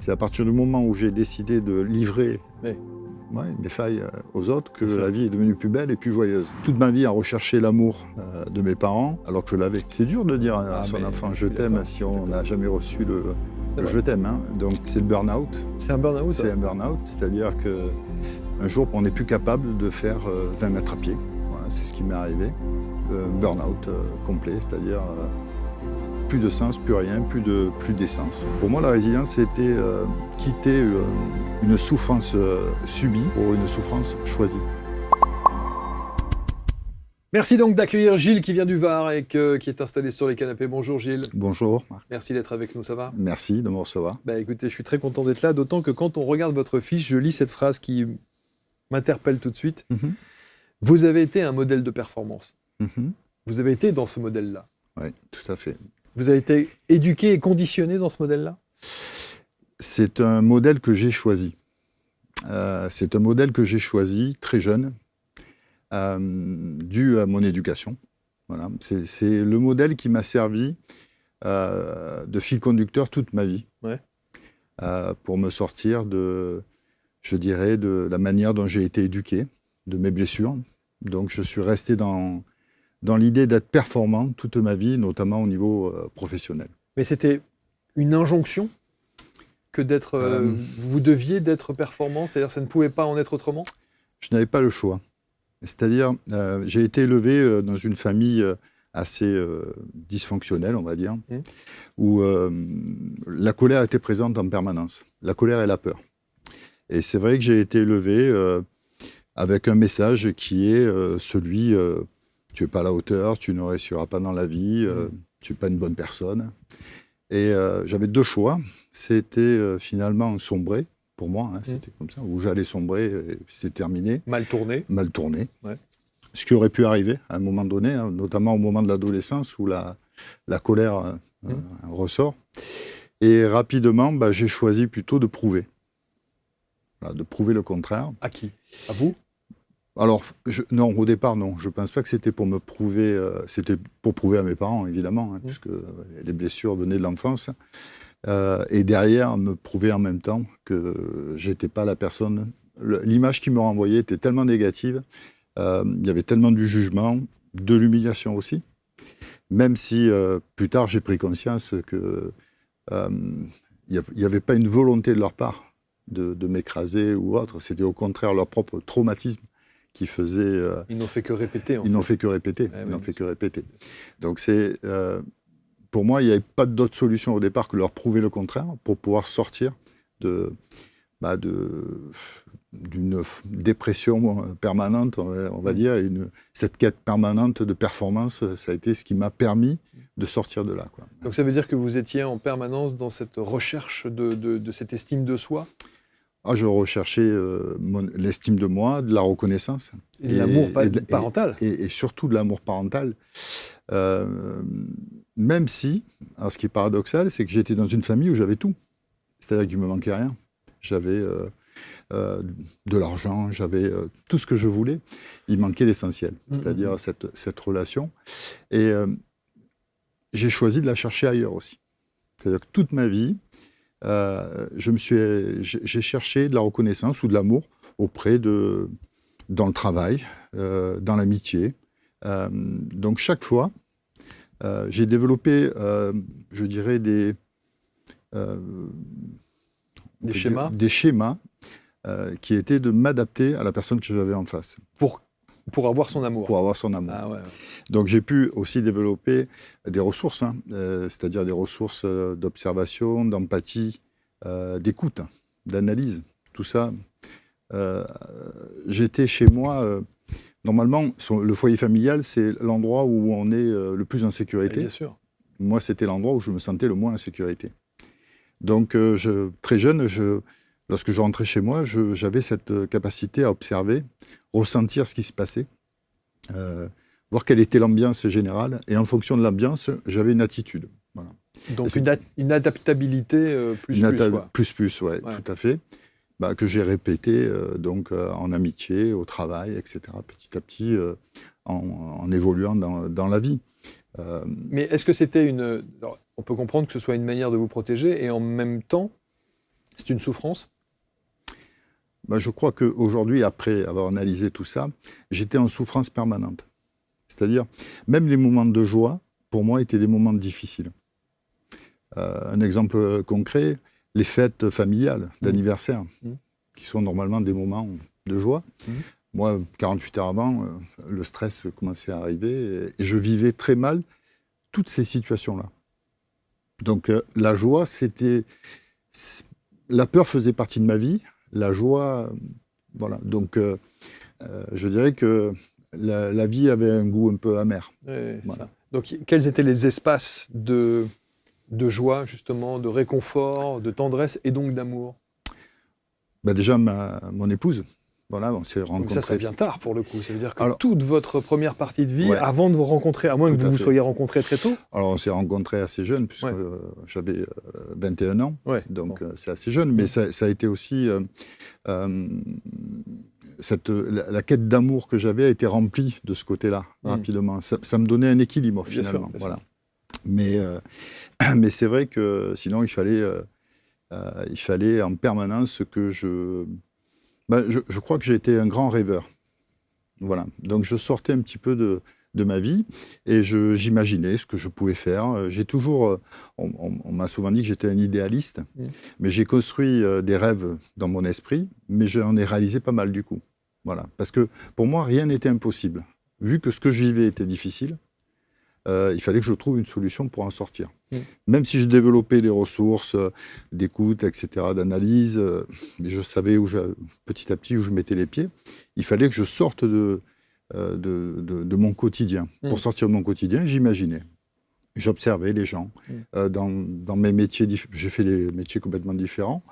C'est à partir du moment où j'ai décidé de livrer Oui. mes failles aux autres que Bien sûr. la vie est devenue plus belle et plus joyeuse. Toute ma vie à rechercher l'amour de mes parents alors que je l'avais. C'est dur de dire à son enfant je t'aime si on n'a jamais reçu le je t'aime. Hein. Donc c'est le burn-out. C'est un burn-out. C'est un burn-out, c'est-à-dire qu'un jour on n'est plus capable de faire 20 mètres à pied. Voilà, c'est ce qui m'est arrivé. Burn-out complet, c'est-à-dire plus de sens, plus rien, plus d'essence. Pour moi, la résilience, c'était quitter une souffrance subie pour une souffrance choisie. Merci donc d'accueillir Gilles qui vient du Var et qui est installé sur les canapés. Bonjour Gilles. Bonjour, Marc. Merci d'être avec nous, ça va ? Merci de me recevoir. Écoutez, je suis très content d'être là, d'autant que quand on regarde votre fiche, je lis cette phrase qui m'interpelle tout de suite. Mm-hmm. Vous avez été un modèle de performance. Mm-hmm. Vous avez été dans ce modèle-là. Oui, tout à fait. Vous avez été éduqué et conditionné dans ce modèle-là ? C'est un modèle que j'ai choisi. C'est un modèle que j'ai choisi très jeune, dû à mon éducation. Voilà. C'est le modèle qui m'a servi de fil conducteur toute ma vie, pour me sortir de la manière dont j'ai été éduqué, de mes blessures. Donc je suis resté dans l'idée d'être performant toute ma vie, notamment au niveau professionnel. Mais c'était une injonction que vous deviez d'être performant, c'est-à-dire ça ne pouvait pas en être autrement ? Je n'avais pas le choix. C'est-à-dire, j'ai été élevé dans une famille assez dysfonctionnelle, on va dire, où la colère était présente en permanence. La colère et la peur. Et c'est vrai que j'ai été élevé avec un message qui est celui tu n'es pas à la hauteur, tu ne réussiras pas dans la vie, tu n'es pas une bonne personne. Et j'avais deux choix. C'était finalement sombrer, pour moi, c'était comme ça, où j'allais sombrer, c'est terminé. Mal tourné. Mal tourné. Ouais. Ce qui aurait pu arriver à un moment donné, notamment au moment de l'adolescence, où la colère ressort. Et rapidement, j'ai choisi plutôt de prouver. Voilà, de prouver le contraire. À qui ? À vous ? Alors, non, au départ, non. Je ne pense pas que c'était pour me prouver. C'était pour prouver à mes parents, évidemment, puisque les blessures venaient de l'enfance. Et derrière, me prouver en même temps que je n'étais pas la personne. L'image qui me renvoyait était tellement négative. Il y avait tellement du jugement, de l'humiliation aussi. Même si, plus tard, j'ai pris conscience qu'il n'y avait pas une volonté de leur part de m'écraser ou autre. C'était au contraire leur propre traumatisme qui faisait... Ils n'ont fait que répéter. Ils n'ont fait que répéter. Donc pour moi, il n'y avait pas d'autre solution au départ que leur prouver le contraire pour pouvoir sortir d'une dépression permanente, on va dire. Cette quête permanente de performance, ça a été ce qui m'a permis de sortir de là. Quoi. Donc ça veut dire que vous étiez en permanence dans cette recherche de cette estime de soi ? Je recherchais l'estime de moi, de la reconnaissance. Et de l'amour parental. Et surtout de l'amour parental. Même si, alors ce qui est paradoxal, c'est que j'étais dans une famille où j'avais tout. C'est-à-dire qu'il ne me manquait rien. J'avais de l'argent, j'avais tout ce que je voulais. Il manquait l'essentiel, c'est-à-dire cette relation. Et j'ai choisi de la chercher ailleurs aussi. C'est-à-dire que toute ma vie, j'ai cherché de la reconnaissance ou de l'amour dans le travail, dans l'amitié. Donc chaque fois, j'ai développé, je dirais, des schémas qui étaient de m'adapter à la personne que j'avais en face. Pour avoir son amour. Pour avoir son amour. Ah ouais. Donc j'ai pu aussi développer des ressources, c'est-à-dire des ressources d'observation, d'empathie, d'écoute, d'analyse. Tout ça, j'étais chez moi. Normalement, le foyer familial, c'est l'endroit où on est le plus en sécurité. Bien sûr. Moi, c'était l'endroit où je me sentais le moins en sécurité. Donc très jeune, lorsque je rentrais chez moi, j'avais cette capacité à observer, ressentir ce qui se passait, voir quelle était l'ambiance générale. Et en fonction de l'ambiance, j'avais une attitude. Voilà. Donc une adaptabilité plus, ouais, tout à fait. Que j'ai répété en amitié, au travail, etc., petit à petit, en évoluant dans la vie. Mais est-ce que c'était on peut comprendre que ce soit une manière de vous protéger, et en même temps, C'est une souffrance? Je crois qu'aujourd'hui, après avoir analysé tout ça, j'étais en souffrance permanente. C'est-à-dire, même les moments de joie, pour moi, étaient des moments difficiles. Un exemple concret, les fêtes familiales d'anniversaire, qui sont normalement des moments de joie. Moi, 48 heures avant, le stress commençait à arriver et je vivais très mal toutes ces situations-là. Donc la joie, c'était... La peur faisait partie de ma vie, la joie... Voilà. Donc je dirais que la vie avait un goût un peu amer. Voilà. Ça. Donc quels étaient les espaces de joie, justement, de réconfort, de tendresse et donc d'amour? Déjà, mon épouse. Voilà, on s'est rencontrés. Donc ça vient tard pour le coup. Ça veut dire que toute votre première partie de vie, avant de vous rencontrer, à moins que vous vous soyez rencontrés très tôt? Alors on s'est rencontrés assez jeunes, puisque j'avais 21 ans, donc c'est assez jeune, mais ça a été aussi... la quête d'amour que j'avais a été remplie de ce côté-là, rapidement. Ça me donnait un équilibre, finalement. Bien sûr. Voilà. Mais c'est vrai que sinon, il fallait en permanence que je crois que j'ai été un grand rêveur. Voilà. Donc je sortais un petit peu de ma vie et j'imaginais ce que je pouvais faire. J'ai toujours... on m'a souvent dit que j'étais un idéaliste, mais j'ai construit des rêves dans mon esprit, mais j'en ai réalisé pas mal du coup. Voilà. Parce que pour moi, rien n'était impossible. Vu que ce que je vivais était difficile, il fallait que je trouve une solution pour en sortir. Même si je développais des ressources d'écoute, etc., d'analyse, mais je savais petit à petit où je mettais les pieds, il fallait que je sorte de mon quotidien. Pour sortir de mon quotidien, j'imaginais. J'observais les gens. Dans mes métiers, j'ai fait des métiers complètement différents,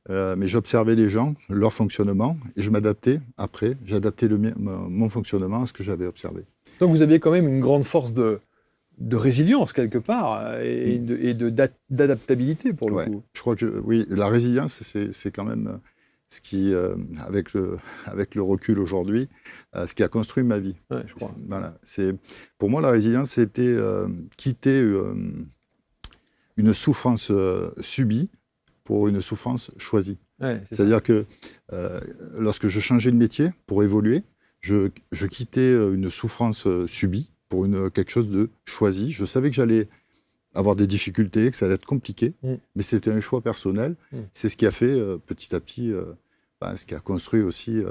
mais j'observais les gens, leur fonctionnement, et je m'adaptais après. J'adaptais mon fonctionnement à ce que j'avais observé. Donc vous aviez quand même une grande force de résilience quelque part et d'adaptabilité pour le coup. Je crois que oui, la résilience, c'est quand même ce qui, avec le recul aujourd'hui, ce qui a construit ma vie. Ouais, je crois. Voilà, pour moi, la résilience, c'était quitter une souffrance subie pour une souffrance choisie. Ouais, c'est-à-dire que lorsque je changeais de métier pour évoluer, je quittais une souffrance subie pour quelque chose de choisi. Je savais que j'allais avoir des difficultés, que ça allait être compliqué, mais c'était un choix personnel. C'est ce qui a fait petit à petit, ce qui a construit aussi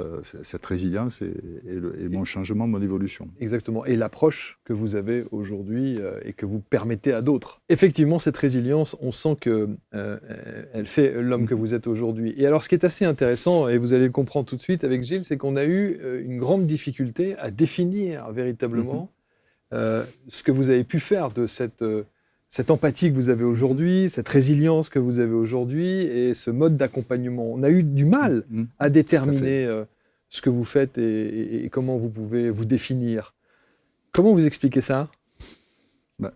cette résilience et mon changement, mon évolution. Exactement. Et l'approche que vous avez aujourd'hui et que vous permettez à d'autres. Effectivement, cette résilience, on sent qu'elle fait l'homme que vous êtes aujourd'hui. Et alors, ce qui est assez intéressant, et vous allez le comprendre tout de suite avec Gilles, c'est qu'on a eu une grande difficulté à définir véritablement ce que vous avez pu faire de cette empathie que vous avez aujourd'hui, cette résilience que vous avez aujourd'hui et ce mode d'accompagnement. On a eu du mal à déterminer ce que vous faites et comment vous pouvez vous définir. Comment vous expliquez ça ?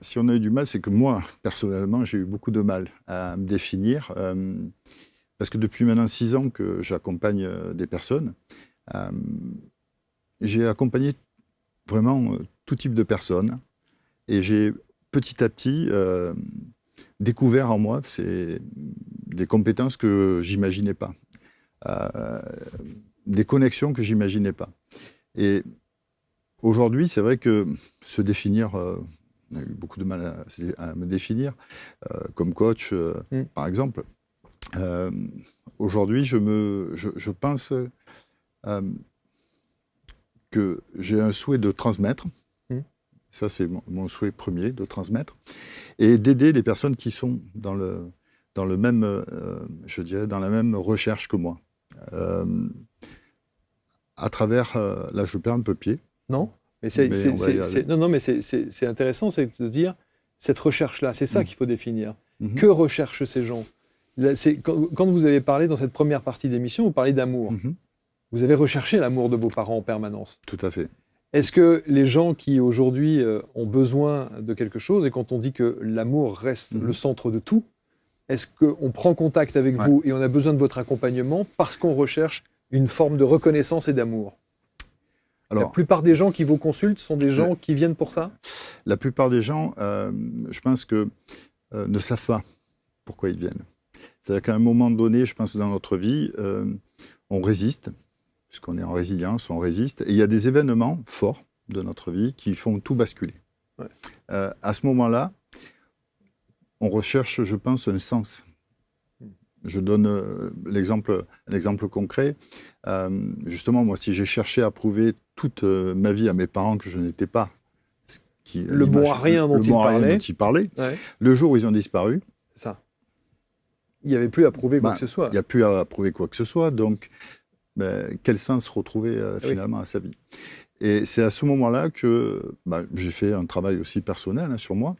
Si on a eu du mal, c'est que moi, personnellement, j'ai eu beaucoup de mal à me définir. Parce que depuis maintenant 6 ans que j'accompagne des personnes, j'ai accompagné vraiment tout type de personnes. Et j'ai petit à petit découvert en moi des compétences que j'imaginais pas, des connexions que j'imaginais pas. Et aujourd'hui, c'est vrai que se définir, on a eu beaucoup de mal à me définir comme coach, par exemple. Aujourd'hui, je pense que j'ai un souhait de transmettre. Ça, c'est mon souhait premier, de transmettre, et d'aider les personnes qui sont dans le même, je dirais, dans la même recherche que moi. À travers, là, je perds un peu pied. Non, mais c'est intéressant, c'est de dire cette recherche-là, c'est ça qu'il faut définir. Que recherchent ces gens ? Là, quand vous avez parlé dans cette première partie d'émission, vous parlez d'amour. Vous avez recherché l'amour de vos parents en permanence. Tout à fait. Est-ce que les gens qui aujourd'hui ont besoin de quelque chose, et quand on dit que l'amour reste le centre de tout, est-ce qu'on prend contact avec vous et on a besoin de votre accompagnement parce qu'on recherche une forme de reconnaissance et d'amour ? Alors, la plupart des gens qui vous consultent sont des gens qui viennent pour ça ? La plupart des gens, je pense que ne savent pas pourquoi ils viennent. C'est-à-dire qu'à un moment donné, je pense que dans notre vie, on résiste, puisqu'on est en résilience, on résiste. Et il y a des événements forts de notre vie qui font tout basculer. Ouais. À ce moment-là, on recherche, je pense, un sens. Je donne un exemple concret. Justement, moi, si j'ai cherché à prouver toute ma vie à mes parents que je n'étais pas le bon à rien dont ils parlaient, le jour où ils ont disparu, c'est ça. Il n'y avait plus à prouver quoi que ce soit. Il n'y a plus à prouver quoi que ce soit. Donc, quel sens retrouver finalement à sa vie? Et c'est à ce moment-là que j'ai fait un travail aussi personnel sur moi.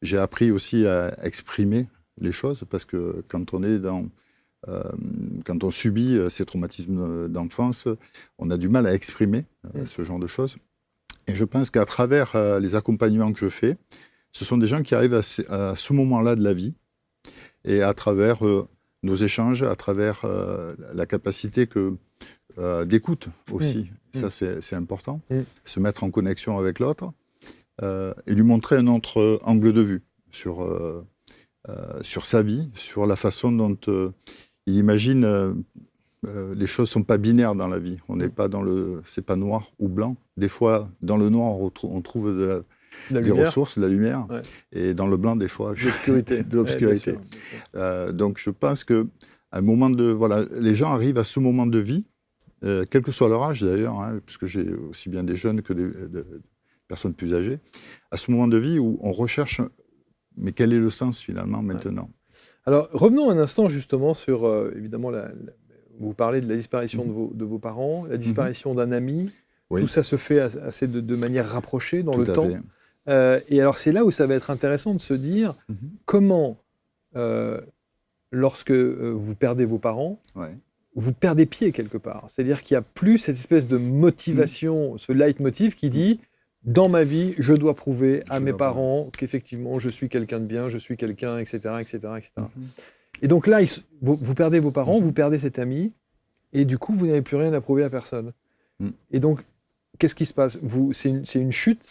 J'ai appris aussi à exprimer les choses, parce que quand on subit ces traumatismes d'enfance, on a du mal à exprimer ce genre de choses. Et je pense qu'à travers les accompagnements que je fais, ce sont des gens qui arrivent à ce moment-là de la vie, et à travers nos échanges, à travers la capacité d'écoute aussi, ça c'est important, se mettre en connexion avec l'autre, et lui montrer un autre angle de vue sur sa vie, sur la façon dont il imagine les choses ne sont pas binaires dans la vie. On n'est pas c'est pas noir ou blanc. Des fois, dans le noir, on trouve des ressources, de la lumière, et dans le blanc, des fois, de l'obscurité. Donc, je pense que à un moment les gens arrivent à ce moment de vie, quel que soit leur âge d'ailleurs, puisque j'ai aussi bien des jeunes que des personnes plus âgées, à ce moment de vie où on recherche, mais quel est le sens finalement maintenant? Alors, revenons un instant justement sur, évidemment, vous parlez de la disparition de vos parents, la disparition d'un ami. Oui. Tout ça se fait assez de manière rapprochée dans le temps. Et alors, c'est là où ça va être intéressant de se dire comment, lorsque vous perdez vos parents, vous perdez pied quelque part. C'est-à-dire qu'il n'y a plus cette espèce de motivation, ce leitmotiv qui dit « Dans ma vie, je dois prouver à mes parents qu'effectivement, je suis quelqu'un de bien, je suis quelqu'un, etc. etc., etc. » Et donc là, vous perdez vos parents, vous perdez cet ami, et du coup, vous n'avez plus rien à prouver à personne. Et donc, qu'est-ce qui se passe? C'est une chute,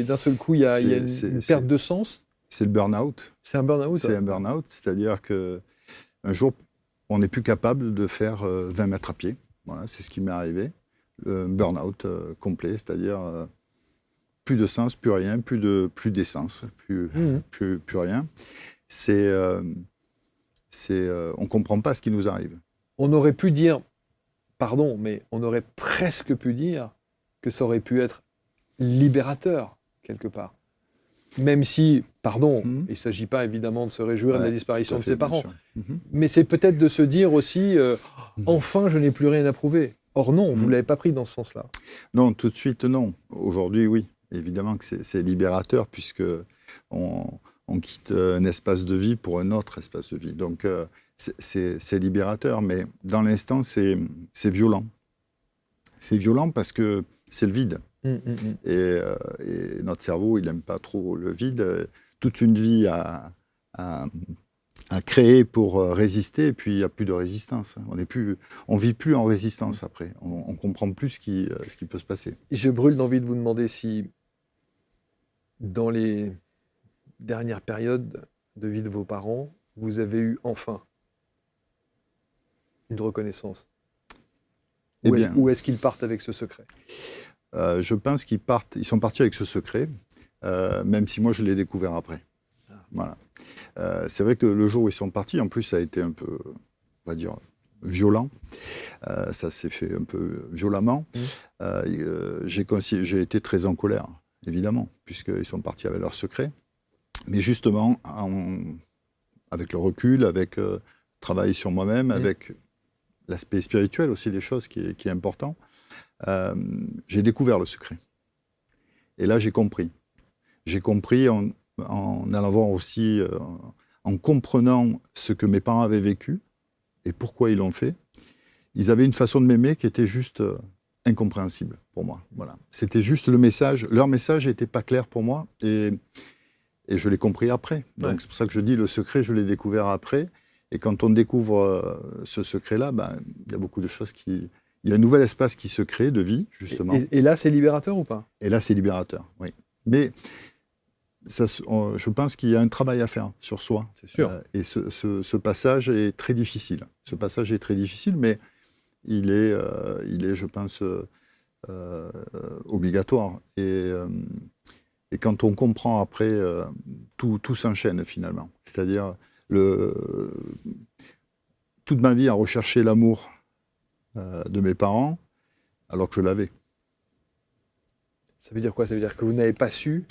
d'un seul coup, il y a une perte de sens? C'est le burn-out. C'est un burn-out? C'est un burn-out, c'est-à-dire qu'un jour, on n'est plus capable de faire 20 mètres à pied. Voilà, c'est ce qui m'est arrivé. Un burn-out complet, c'est-à-dire plus de sens, plus rien, plus d'essence, plus rien. On ne comprend pas ce qui nous arrive. On aurait pu dire, pardon, mais on aurait presque pu dire que ça aurait pu être libérateur, quelque part. Même si, pardon, il ne s'agit pas évidemment de se réjouir de la disparition de ses parents, mais c'est peut-être de se dire aussi, enfin, je n'ai plus rien à prouver. Or non, vous ne l'avez pas pris dans ce sens-là. Non, tout de suite, non. Aujourd'hui, oui. Évidemment que c'est libérateur, puisque on quitte un espace de vie pour un autre espace de vie. Donc, c'est libérateur, mais dans l'instant, c'est violent. C'est violent parce que c'est le vide. Et notre cerveau, il n'aime pas trop le vide. Toute une vie à créer pour résister, et puis il n'y a plus de résistance. On vit plus en résistance après. On ne comprend plus ce qui peut se passer. Je brûle d'envie de vous demander si, dans les dernières périodes de vie de vos parents, vous avez eu enfin une reconnaissance. Ou est-ce qu'ils partent avec ce secret? Je pense qu'ils sont partis avec ce secret, même si moi je l'ai découvert après. Voilà. C'est vrai que le jour où ils sont partis, en plus ça a été un peu, on va dire, violent. Ça s'est fait un peu violemment. J'ai été très en colère, évidemment, puisqu'ils sont partis avec leur secret. Mais justement, avec le recul, avec travail sur moi-même, avec l'aspect spirituel aussi des choses qui est important, j'ai découvert le secret. Et là, j'ai compris. J'ai compris en allant voir aussi, en comprenant ce que mes parents avaient vécu et pourquoi ils l'ont fait. Ils avaient une façon de m'aimer qui était juste incompréhensible pour moi. Voilà. C'était juste le message. Leur message n'était pas clair pour moi et je l'ai compris après. Donc c'est pour ça que je dis le secret, je l'ai découvert après. Et quand on découvre ce secret-là, il y a beaucoup de choses il y a un nouvel espace qui se crée de vie, justement. Et là, c'est libérateur ou pas? Et là, c'est libérateur, oui. Mais je pense qu'il y a un travail à faire sur soi. C'est sûr. Et ce passage est très difficile. Ce passage est très difficile, mais il est je pense, obligatoire. Et quand on comprend après, tout s'enchaîne finalement. C'est-à-dire, toute ma vie à rechercher l'amour de mes parents, alors que je l'avais. Ça veut dire quoi? Ça veut dire que vous n'avez pas su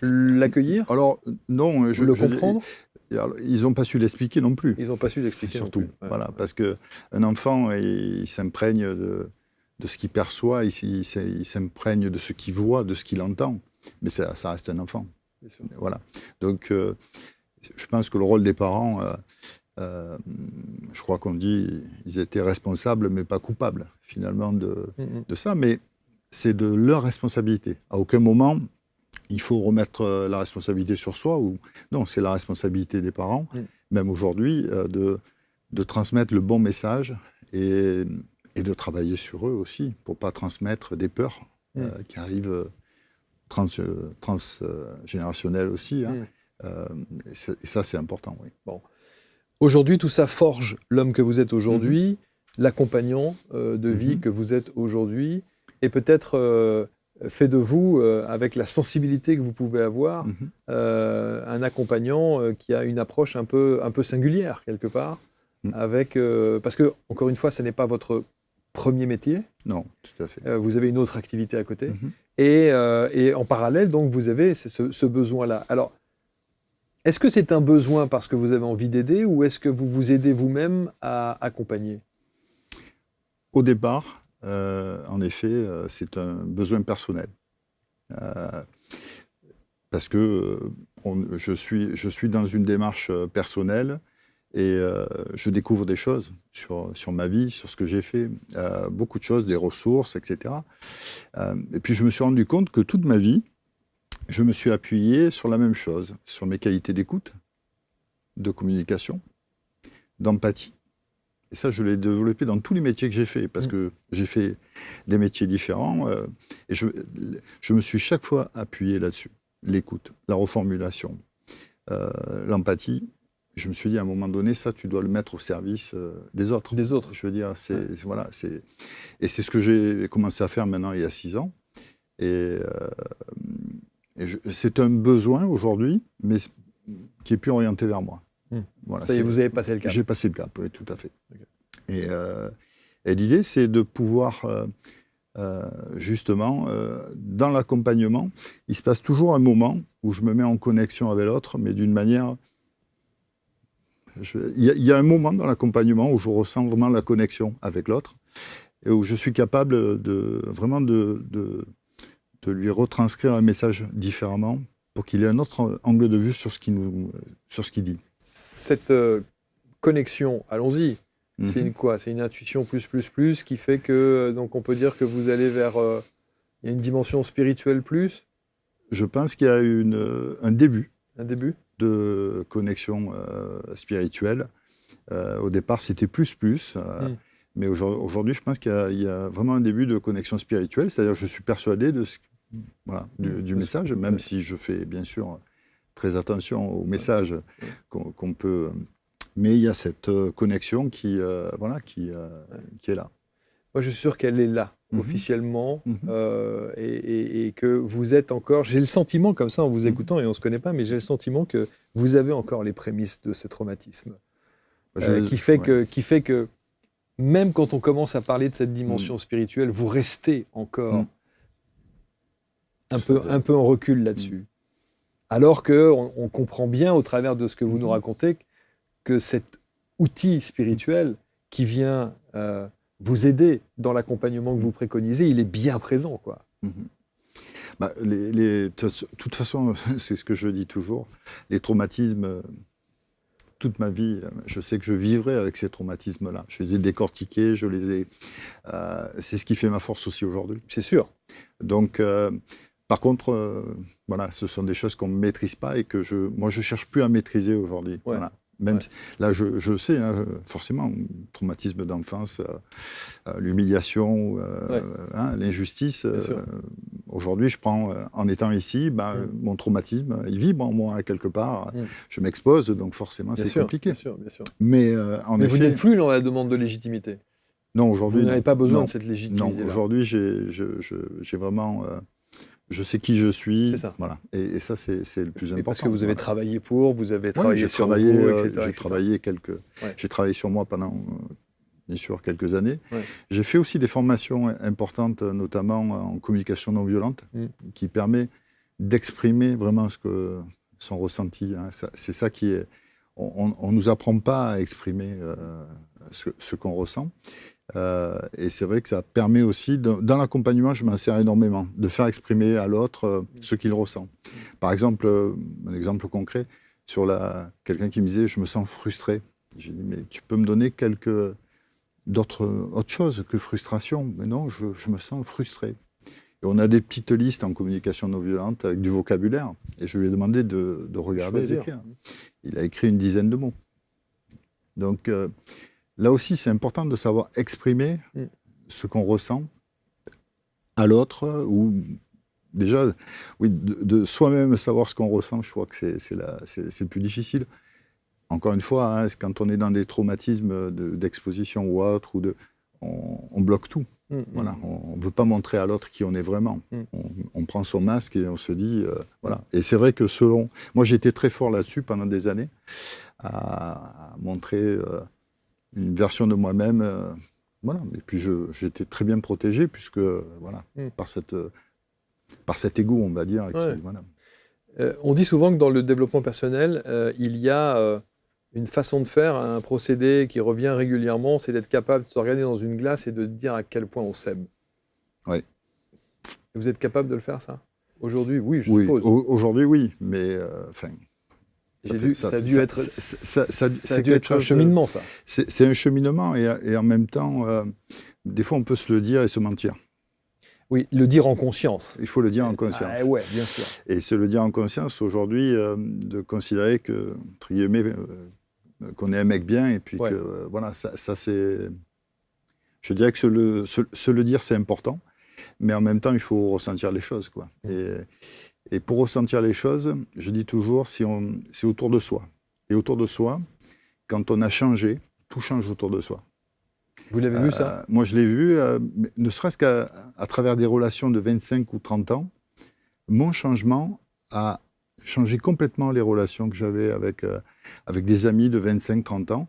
l'accueillir? Alors, non. Le comprendre? Ils n'ont pas su l'expliquer non plus. Ils n'ont pas su l'expliquer surtout, non plus. Ouais. voilà, parce qu'un enfant, il s'imprègne de ce qu'il perçoit, il s'imprègne de ce qu'il voit, de ce qu'il entend. Mais ça reste un enfant. Bien sûr. Voilà. Donc, je pense que le rôle des parents, je crois qu'on dit, ils étaient responsables, mais pas coupables, finalement, de ça. Mais c'est de leur responsabilité. À aucun moment, il faut remettre la responsabilité sur soi. Non, c'est la responsabilité des parents, même aujourd'hui, de transmettre le bon message et de travailler sur eux aussi, pour ne pas transmettre des peurs qui arrivent transgénérationnelles aussi. Hein. Et ça, c'est important, oui. Bon. Aujourd'hui, tout ça forge l'homme que vous êtes aujourd'hui, l'accompagnant de vie que vous êtes aujourd'hui, et peut-être fait de vous, avec la sensibilité que vous pouvez avoir, un accompagnant qui a une approche un peu singulière, quelque part, avec, parce que, encore une fois, ce n'est pas votre premier métier. Non, tout à fait. Vous avez une autre activité à côté. Et en parallèle, donc, vous avez ce besoin-là. Alors, est-ce que c'est un besoin parce que vous avez envie d'aider, ou est-ce que vous vous aidez vous-même à accompagner? Au départ, en effet, c'est un besoin personnel. Parce que je suis dans une démarche personnelle et je découvre des choses sur ma vie, sur ce que j'ai fait, beaucoup de choses, des ressources, etc. Et puis je me suis rendu compte que toute ma vie, je me suis appuyé sur la même chose, sur mes qualités d'écoute, de communication, d'empathie. Et ça, je l'ai développé dans tous les métiers que j'ai faits, parce que j'ai fait des métiers différents, et je me suis chaque fois appuyé là-dessus. L'écoute, la reformulation, l'empathie. Je me suis dit, à un moment donné, ça, tu dois le mettre au service des autres. Des autres. Je veux dire, voilà, et c'est ce que j'ai commencé à faire maintenant, il y a 6 ans. Et c'est un besoin aujourd'hui, mais qui est plus orienté vers moi. Voilà, ça y est, vous avez passé le cap. J'ai passé le cap, oui, tout à fait. Okay. Et l'idée, c'est de pouvoir, justement, dans l'accompagnement, il se passe toujours un moment où je me mets en connexion avec l'autre, mais d'une manière... Il y a un moment dans l'accompagnement où je ressens vraiment la connexion avec l'autre, et où je suis capable de lui retranscrire un message différemment pour qu'il ait un autre angle de vue sur ce qu'il dit. Cette connexion, allons-y, c'est quoi? C'est une intuition plus qui fait que, donc on peut dire que vous allez vers il y a une dimension spirituelle plus? Je pense qu'il y a un début. Un début de connexion spirituelle. Au départ, c'était plus. Mais aujourd'hui, je pense qu'il y a vraiment un début de connexion spirituelle. C'est-à-dire, je suis persuadé du message, même si je fais bien sûr très attention au message qu'on peut. Mais il y a cette connexion qui est là. Moi, je suis sûr qu'elle est là, officiellement, et que vous êtes encore... J'ai le sentiment, comme ça, en vous écoutant, et on ne se connaît pas, mais j'ai le sentiment que vous avez encore les prémices de ce traumatisme. Qui fait que, même quand on commence à parler de cette dimension spirituelle, vous restez encore un peu en recul là-dessus. Alors qu'on comprend bien, au travers de ce que vous nous racontez, que cet outil spirituel qui vient vous aider dans l'accompagnement que vous préconisez, il est bien présent, quoi. De toute façon, c'est ce que je dis toujours, les traumatismes, toute ma vie, je sais que je vivrai avec ces traumatismes-là. Je les ai décortiqués, c'est ce qui fait ma force aussi aujourd'hui. C'est sûr. Donc, par contre, ce sont des choses qu'on ne maîtrise pas et que moi, je ne cherche plus à maîtriser aujourd'hui. Ouais. Voilà. Même là, je sais, forcément, traumatisme d'enfance, l'humiliation, l'injustice, Aujourd'hui, je prends, en étant ici, mon traumatisme, il vibre en moi, quelque part. Je m'expose, donc forcément, c'est compliqué. Bien sûr, bien sûr. Mais Mais vous n'êtes plus dans la demande de légitimité. Non, aujourd'hui. Vous n'avez pas besoin de cette légitimité. Non, aujourd'hui, j'ai vraiment. Je sais qui je suis. C'est ça. Voilà. Et ça, c'est le plus important. Parce que vous avez travaillé pour, vous avez travaillé sur vous, etc. J'ai travaillé sur moi pendant, bien sûr, quelques années. Ouais. J'ai fait aussi des formations importantes, notamment en communication non violente, qui permet d'exprimer vraiment son ressenti. Hein. C'est ça qui est... On ne nous apprend pas à exprimer ce qu'on ressent. Et c'est vrai que ça permet aussi, dans l'accompagnement, je m'en sers énormément, de faire exprimer à l'autre ce qu'il ressent. Par exemple, un exemple concret, sur quelqu'un qui me disait « je me sens frustré ». J'ai dit « mais tu peux me donner autre chose que frustration ?» Mais non, je me sens frustré. Et on a des petites listes en communication non violente avec du vocabulaire. Et je lui ai demandé de regarder et d'écrire. Il a écrit une dizaine de mots. Donc... là aussi, c'est important de savoir exprimer ce qu'on ressent à l'autre, ou déjà, oui, de soi-même savoir ce qu'on ressent, je crois que c'est le plus difficile. Encore une fois, hein, quand on est dans des traumatismes d'exposition ou autre, on bloque tout. Voilà, on ne veut pas montrer à l'autre qui on est vraiment. On prend son masque et on se dit, voilà. Et c'est vrai que moi, j'ai été très fort là-dessus pendant des années, à montrer... une version de moi-même, voilà. Et puis j'étais très bien protégé, puisque, voilà, par cet égo, on va dire. Ouais. Voilà. On dit souvent que dans le développement personnel, il y a une façon de faire, un procédé qui revient régulièrement, c'est d'être capable de se regarder dans une glace et de dire à quel point on s'aime. Oui. Vous êtes capable de le faire, ça? Aujourd'hui, oui, je suppose. Aujourd'hui, oui, mais, ça a dû être un cheminement, ça. C'est un cheminement, et en même temps, des fois, on peut se le dire et se mentir. Oui, le dire en conscience. Il faut le dire en conscience. Oui, bien sûr. Et se le dire en conscience, aujourd'hui, de considérer que, entre guillemets, qu'on est un mec bien, et puis que, voilà, ça c'est... Je dirais que se le dire, c'est important, mais en même temps, il faut ressentir les choses, quoi. Et pour ressentir les choses, je dis toujours, c'est autour de soi. Et autour de soi, quand on a changé, tout change autour de soi. Vous l'avez vu, ça? Moi, je l'ai vu, ne serait-ce qu'à travers des relations de 25 ou 30 ans. Mon changement a changé complètement les relations que j'avais avec des amis de 25-30 ans.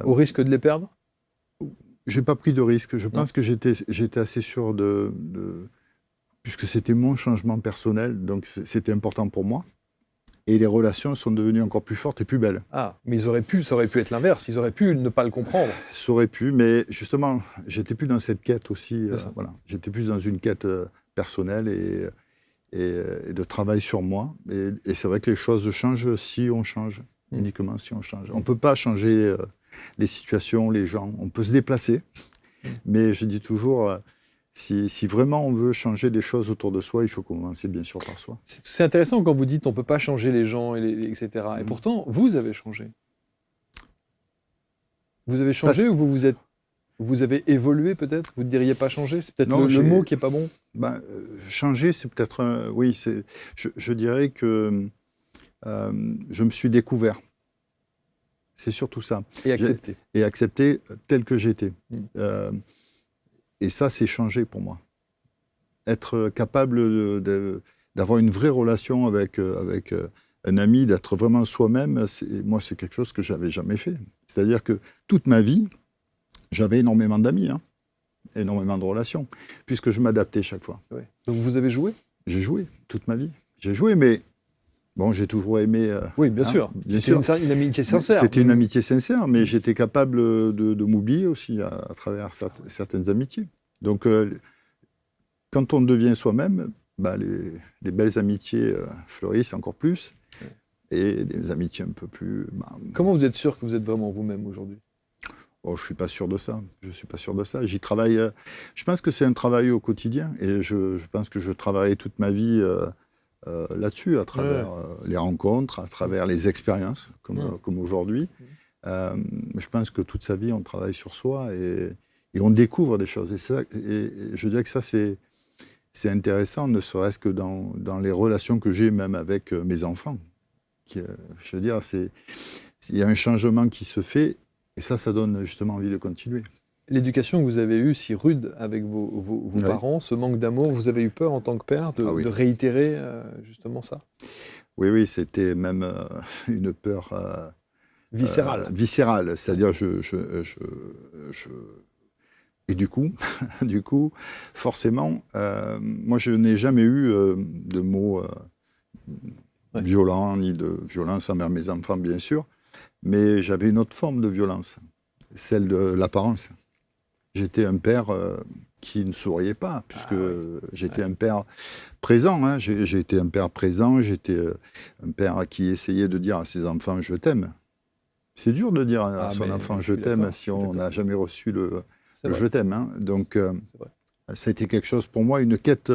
Au risque de les perdre? Je n'ai pas pris de risque. Je pense que j'étais assez sûr puisque c'était mon changement personnel, donc c'était important pour moi. Et les relations sont devenues encore plus fortes et plus belles. Ah, mais ça aurait pu être l'inverse, ils auraient pu ne pas le comprendre. Ça aurait pu, mais justement, j'étais plus dans cette quête aussi. Voilà. J'étais plus dans une quête personnelle et de travail sur moi. Et c'est vrai que les choses changent si on change, uniquement si on change. On ne peut pas changer les situations, les gens. On peut se déplacer, mais je dis toujours... Si vraiment on veut changer les choses autour de soi, il faut commencer bien sûr par soi. C'est intéressant quand vous dites on ne peut pas changer les gens, etc. Et pourtant, vous avez changé. Vous avez changé ou vous avez évolué peut-être? Vous ne diriez pas changer? C'est peut-être le mot qui n'est pas bon? Changer, c'est peut-être... oui, je dirais que je me suis découvert. C'est surtout ça. Et accepté. Et accepté tel que j'étais. Et ça, c'est changer pour moi. Être capable d'avoir une vraie relation avec un ami, d'être vraiment soi-même, moi, c'est quelque chose que je n'avais jamais fait. C'est-à-dire que toute ma vie, j'avais énormément d'amis, énormément de relations, puisque je m'adaptais chaque fois. Ouais. Donc vous avez joué? J'ai joué toute ma vie. J'ai joué, mais bon, j'ai toujours aimé... oui, bien sûr. C'était une amitié sincère. C'était une amitié sincère, mais j'étais capable de m'oublier aussi à travers certaines amitiés. Donc, quand on devient soi-même, les belles amitiés fleurissent encore plus, et les amitiés un peu plus... Comment vous êtes sûr que vous êtes vraiment vous-même aujourd'hui? Oh, je ne suis pas sûr de ça. Je ne suis pas sûr de ça. J'y travaille... je pense que c'est un travail au quotidien, et je pense que je travaille toute ma vie... là-dessus, à travers les rencontres, à travers les expériences, comme aujourd'hui. Je pense que toute sa vie, on travaille sur soi et on découvre des choses. Et je dirais que ça, c'est intéressant, ne serait-ce que dans les relations que j'ai même avec mes enfants. Je veux dire, il y a un changement qui se fait, et ça donne justement envie de continuer. L'éducation que vous avez eue, si rude avec vos parents, ce manque d'amour, vous avez eu peur en tant que père de réitérer justement ça? Oui, c'était même une peur viscérale. Viscérale, c'est-à-dire et du coup, forcément, moi je n'ai jamais eu de mots violents ni de violence envers mes enfants, bien sûr, mais j'avais une autre forme de violence, celle de l'apparence. J'étais un père qui ne souriait pas, puisque j'étais un père présent. Hein. J'ai été un père présent, j'étais un père qui essayait de dire à ses enfants « je t'aime ». C'est dur de dire à son enfant « je t'aime » si on n'a jamais reçu le « je t'aime hein. ». Donc, ça a été quelque chose pour moi, une quête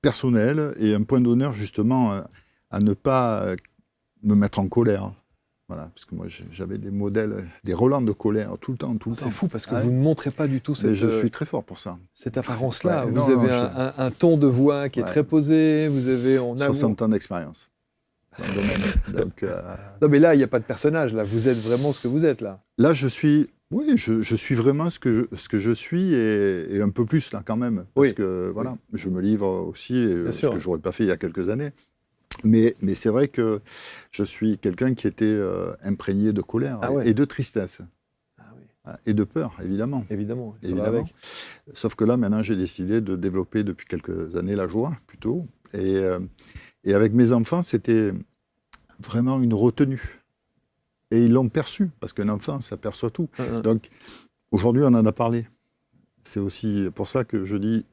personnelle et un point d'honneur justement à ne pas me mettre en colère. Voilà, parce que moi j'avais des modèles, des relents de colère tout le temps. C'est fou parce que vous ne montrez pas du tout cette... je suis très fort pour ça. Cette apparence-là. Vous avez un ton de voix qui est très posé, vous avez... 60 ans d'expérience dans le domaine. Donc, non mais là, il n'y a pas de personnage, là. Vous êtes vraiment ce que vous êtes, là. Là, je suis vraiment ce que je suis et un peu plus, là, quand même. Parce que, voilà, je me livre aussi, ce que je n'aurais pas fait il y a quelques années. Mais c'est vrai que je suis quelqu'un qui était imprégné de colère et de tristesse. Et de peur, évidemment. Évidemment. Avec. Sauf que là, maintenant, j'ai décidé de développer depuis quelques années la joie, plutôt. Et avec mes enfants, c'était vraiment une retenue. Et ils l'ont perçu, parce qu'un enfant, ça perçoit tout. Donc, aujourd'hui, on en a parlé. C'est aussi pour ça que je dis...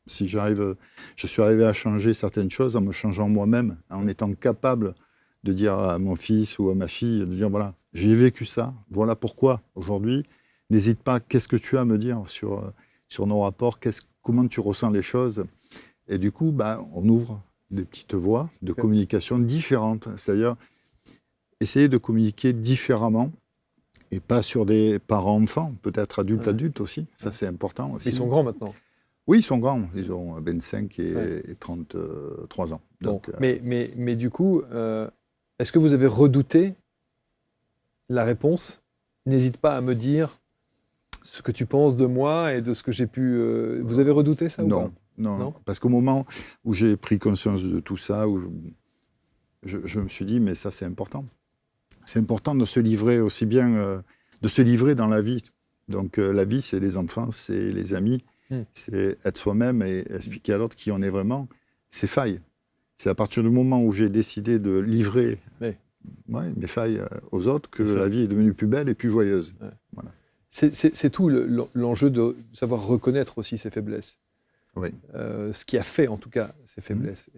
Si je suis arrivé à changer certaines choses en me changeant moi-même, en étant capable de dire à mon fils ou à ma fille, de dire voilà, j'ai vécu ça, voilà pourquoi aujourd'hui, n'hésite pas, qu'est-ce que tu as à me dire sur nos rapports, comment tu ressens les choses. Et du coup, on ouvre des petites voies de communication différentes, c'est-à-dire essayer de communiquer différemment et pas sur des parents-enfants, peut-être adultes-adultes aussi, ça c'est important aussi. Ils sont grands maintenant. Oui, ils sont grands. Ils ont 25 et 33 ans. Donc, bon. Mais du coup, est-ce que vous avez redouté la réponse? N'hésite pas à me dire ce que tu penses de moi et de ce que j'ai pu... Vous avez redouté ça ou pas? Non. Parce qu'au moment où j'ai pris conscience de tout ça, je me suis dit, mais ça c'est important. C'est important de se livrer aussi bien, de se livrer dans la vie. Donc la vie, c'est les enfants, c'est les amis. C'est être soi-même et expliquer à l'autre qui on est vraiment, ses failles. C'est à partir du moment où j'ai décidé de livrer mes failles aux autres que la vie est devenue plus belle et plus joyeuse. Voilà. C'est tout l'enjeu de savoir reconnaître aussi ses faiblesses. Ce qui a fait en tout cas ses faiblesses.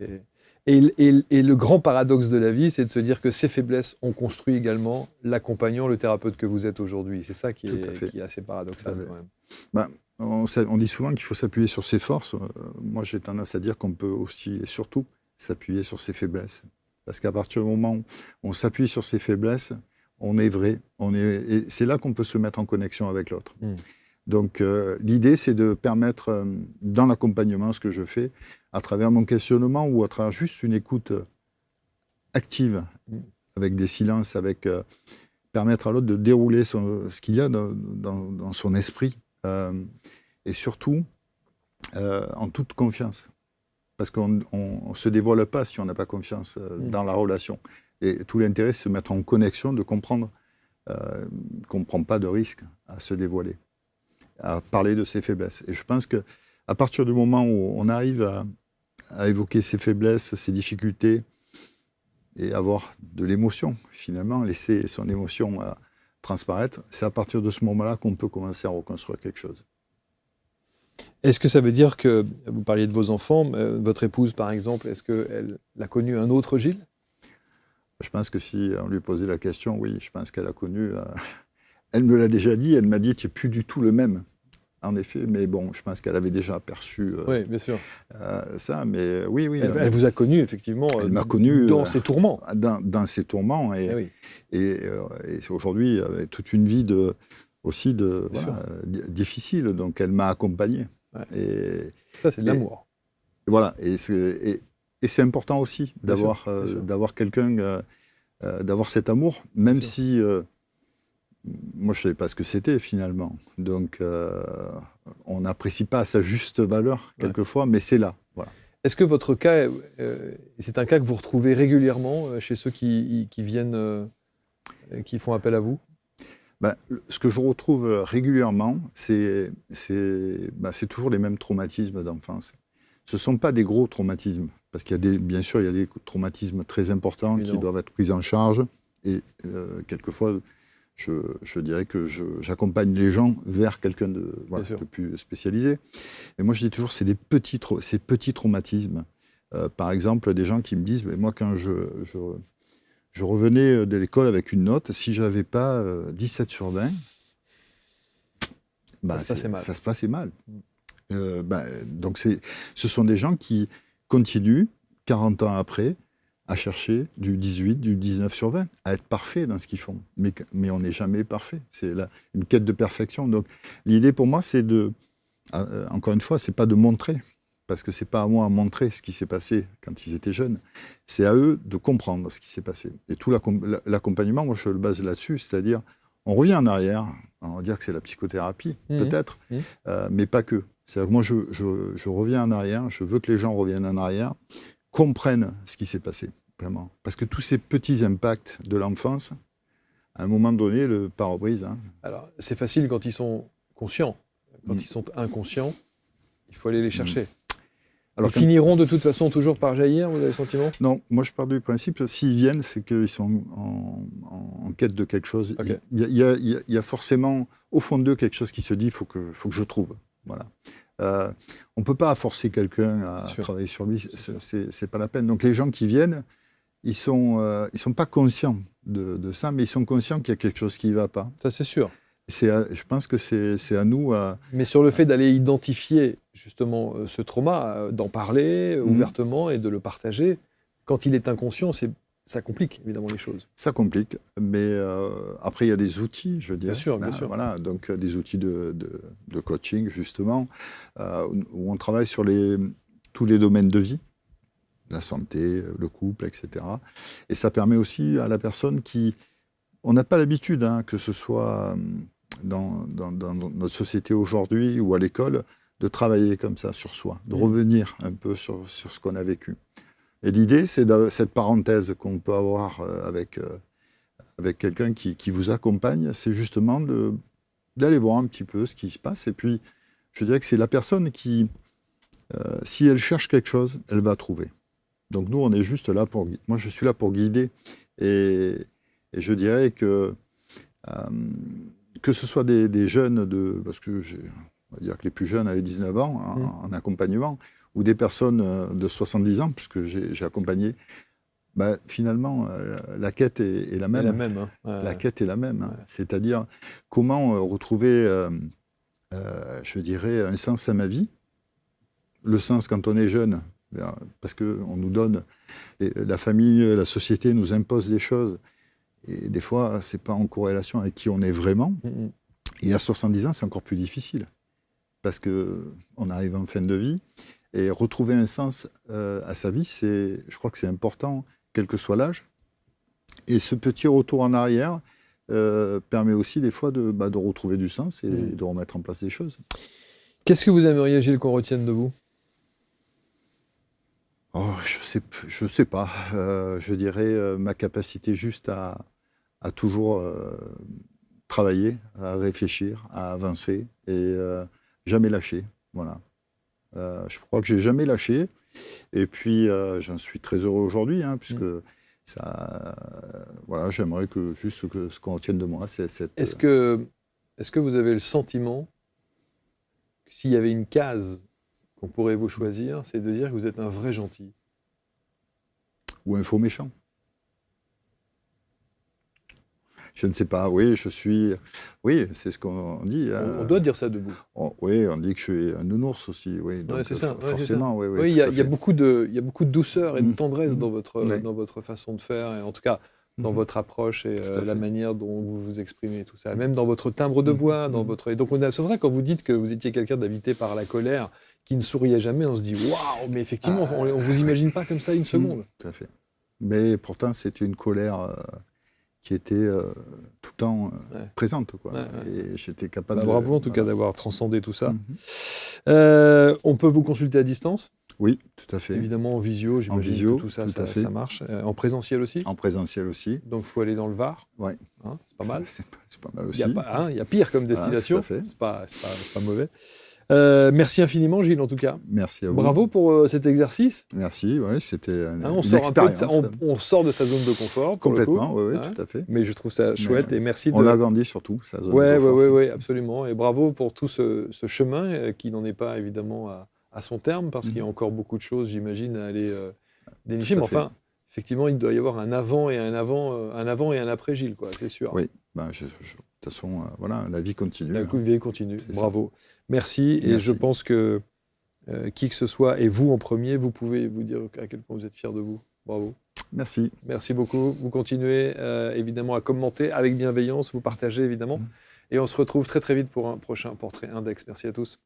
Et le grand paradoxe de la vie, c'est de se dire que ces faiblesses ont construit également l'accompagnant, le thérapeute que vous êtes aujourd'hui. C'est ça qui est assez paradoxal quand même. On dit souvent qu'il faut s'appuyer sur ses forces. Moi, j'ai tendance à dire qu'on peut aussi et surtout s'appuyer sur ses faiblesses. Parce qu'à partir du moment où on s'appuie sur ses faiblesses, on est vrai. Et c'est là qu'on peut se mettre en connexion avec l'autre. Donc, l'idée, c'est de permettre, dans l'accompagnement, ce que je fais, à travers mon questionnement ou à travers juste une écoute active, avec des silences, permettre à l'autre de dérouler ce qu'il y a dans son esprit. Et surtout, en toute confiance. Parce qu'on ne se dévoile pas si on n'a pas confiance dans la relation. Et tout l'intérêt, c'est de se mettre en connexion, de comprendre qu'on ne prend pas de risque à se dévoiler, à parler de ses faiblesses. Et je pense qu'à partir du moment où on arrive à évoquer ses faiblesses, ses difficultés, et avoir de l'émotion, finalement, laisser son émotion transparaître, c'est à partir de ce moment-là qu'on peut commencer à reconstruire quelque chose. Est-ce que ça veut dire que, vous parliez de vos enfants, votre épouse par exemple, est-ce qu'elle a connu un autre Gilles? Je pense que si on lui posait la question, oui, je pense qu'elle a connu... elle me l'a déjà dit, elle m'a dit « tu n'es plus du tout le même ». En effet, mais bon, je pense qu'elle avait déjà perçu oui, bien sûr. Ça, mais oui. Elle vous a connu, effectivement, elle m'a connu dans ses tourments. Dans ses tourments, et aujourd'hui, avec toute une vie difficile, donc elle m'a accompagné. Ça, c'est de l'amour. voilà, et c'est important aussi Bien sûr, d'avoir quelqu'un, d'avoir cet amour, même sûr. si moi je ne savais pas ce que c'était finalement. Donc on n'apprécie pas à sa juste valeur quelquefois, mais c'est là. Voilà. Est-ce que votre cas, c'est un cas que vous retrouvez régulièrement chez ceux qui viennent, qui font appel à vous? Ben, ce que je retrouve régulièrement, c'est toujours les mêmes traumatismes d'enfance. Ce ne sont pas des gros traumatismes, parce qu'il y a bien sûr, il y a des traumatismes très importants qui doivent être pris en charge. Et quelquefois, je dirais que j'accompagne les gens vers quelqu'un de plus spécialisé. Et moi, je dis toujours, c'est ces petits traumatismes. Par exemple, des gens qui me disent, moi, quand je revenais de l'école avec une note, si je n'avais pas 17 sur 20, ça se passait mal. Donc ce sont des gens qui continuent, 40 ans après, à chercher du 18, du 19 sur 20, à être parfaits dans ce qu'ils font. Mais on n'est jamais parfait. C'est une quête de perfection. Donc l'idée pour moi, c'est encore une fois, c'est pas de montrer, parce que c'est pas à moi à montrer ce qui s'est passé quand ils étaient jeunes. C'est à eux de comprendre ce qui s'est passé. Et tout l'accompagnement, moi je le base là-dessus, c'est-à-dire on revient en arrière, on va dire que c'est la psychothérapie, peut-être, mais pas que. C'est-à-dire que moi je reviens en arrière, je veux que les gens reviennent en arrière, comprennent ce qui s'est passé, vraiment. Parce que tous ces petits impacts de l'enfance, à un moment donné, le pare-brise... Alors, c'est facile quand ils sont conscients. Quand ils sont inconscients, il faut aller les chercher. Alors, ils finiront de toute façon toujours par jaillir, vous avez le sentiment? Non, moi je pars du principe, s'ils viennent, c'est qu'ils sont en quête de quelque chose. Okay. Il y a forcément, au fond d'eux, quelque chose qui se dit, il faut que je trouve. Voilà. On ne peut pas forcer quelqu'un à travailler sur lui, c'est pas la peine. Donc les gens qui viennent, ils sont pas conscients de ça, mais ils sont conscients qu'il y a quelque chose qui ne va pas. Ça c'est sûr. Je pense que c'est à nous... Mais sur le fait d'aller identifier justement ce trauma, d'en parler ouvertement et de le partager, quand il est inconscient, ça complique évidemment les choses. Ça complique, mais après il y a des outils, je veux dire. Bien sûr. Voilà, donc des outils de coaching justement, où on travaille sur tous les domaines de vie, la santé, le couple, etc. Et ça permet aussi à la personne on n'a pas l'habitude, que ce soit dans notre société aujourd'hui ou à l'école, de travailler comme ça sur soi, de revenir un peu sur ce qu'on a vécu. Et l'idée, c'est cette parenthèse qu'on peut avoir avec quelqu'un qui vous accompagne, c'est justement d'aller voir un petit peu ce qui se passe. Et puis, je dirais que c'est la personne qui, si elle cherche quelque chose, elle va trouver. Donc nous, on est juste là moi, je suis là pour guider. Et je dirais que ce soit des jeunes, parce que on va dire que les plus jeunes avaient 19 ans en accompagnement, ou des personnes de 70 ans, puisque j'ai accompagné, finalement, la quête est la même. La quête est la même. C'est-à-dire, comment retrouver, je dirais, un sens à ma vie. Le sens quand on est jeune, parce qu'on nous donne, la famille, la société nous impose des choses, et des fois, ce n'est pas en corrélation avec qui on est vraiment. Et à 70 ans, c'est encore plus difficile, parce qu'on arrive en fin de vie, et retrouver un sens à sa vie, je crois que c'est important, quel que soit l'âge. Et ce petit retour en arrière permet aussi des fois de retrouver du sens et de remettre en place des choses. Qu'est-ce que vous aimeriez, Gilles, qu'on retienne de vous? Je sais pas. Je dirais ma capacité juste à toujours travailler, à réfléchir, à avancer et jamais lâcher. Voilà. Je crois que j'ai jamais lâché. Et puis, j'en suis très heureux aujourd'hui, puisque voilà, j'aimerais que ce qu'on retienne de moi, c'est cette... Est-ce que vous avez le sentiment que s'il y avait une case qu'on pourrait vous choisir, c'est de dire que vous êtes un vrai gentil? Ou un faux méchant? Je ne sais pas, oui, oui, c'est ce qu'on dit. On doit dire ça de vous. Oui, on dit que je suis un nounours aussi, oui. Donc, c'est ça. Forcément, oui. Il y a beaucoup de douceur et de tendresse dans votre façon de faire. Et en tout cas, dans votre approche et Tout à la fait. manière dont vous vous exprimez, tout ça. Même dans votre timbre de voix, dans votre... Et donc, c'est pour ça, quand vous dites que vous étiez quelqu'un d'habité par la colère, qui ne souriait jamais, on se dit « Waouh !» Mais effectivement, on ne vous imagine pas comme ça une seconde. Tout à fait. Mais pourtant, c'était une colère qui était tout le temps présente, quoi. Ouais. Et j'étais capable de... Bravo en tout cas d'avoir transcendé tout ça. Mhm. On peut vous consulter à distance, Oui, tout à fait. évidemment en visio, j'imagine visio, que tout ça, tout à fait. ça marche. En présentiel aussi, En présentiel aussi. donc il faut aller dans le Var, Ouais. hein, c'est pas mal. C'est pas mal Il aussi. y a pire comme destination, tout à fait. c'est pas mauvais. Merci infiniment Gilles en tout cas. Merci à vous. Bravo pour cet exercice. Merci, ouais, c'était On une sort un peu de expérience. on sort de sa zone de confort. Pour le coup. Complètement, oui, Hein. tout à fait. Mais je trouve ça chouette et merci On l'a agrandi surtout, sa zone de confort. Oui, absolument. Et bravo pour tout ce chemin qui n'en est pas évidemment à son terme, parce qu'il y a encore beaucoup de choses, j'imagine, à aller dénicher. Tout à Mais enfin, effectivement, il doit y avoir un avant et un après Gilles, quoi, c'est sûr. Oui, de toute façon, voilà, la vie continue. La vie continue. C'est Bravo. Merci. Et Merci. je pense que qui que ce soit, et vous en premier, vous pouvez vous dire à quel point vous êtes fiers de vous. Bravo. Merci. Merci beaucoup. Vous continuez évidemment à commenter avec bienveillance, vous partagez évidemment. Et on se retrouve très très vite pour un prochain Portrait Index. Merci à tous.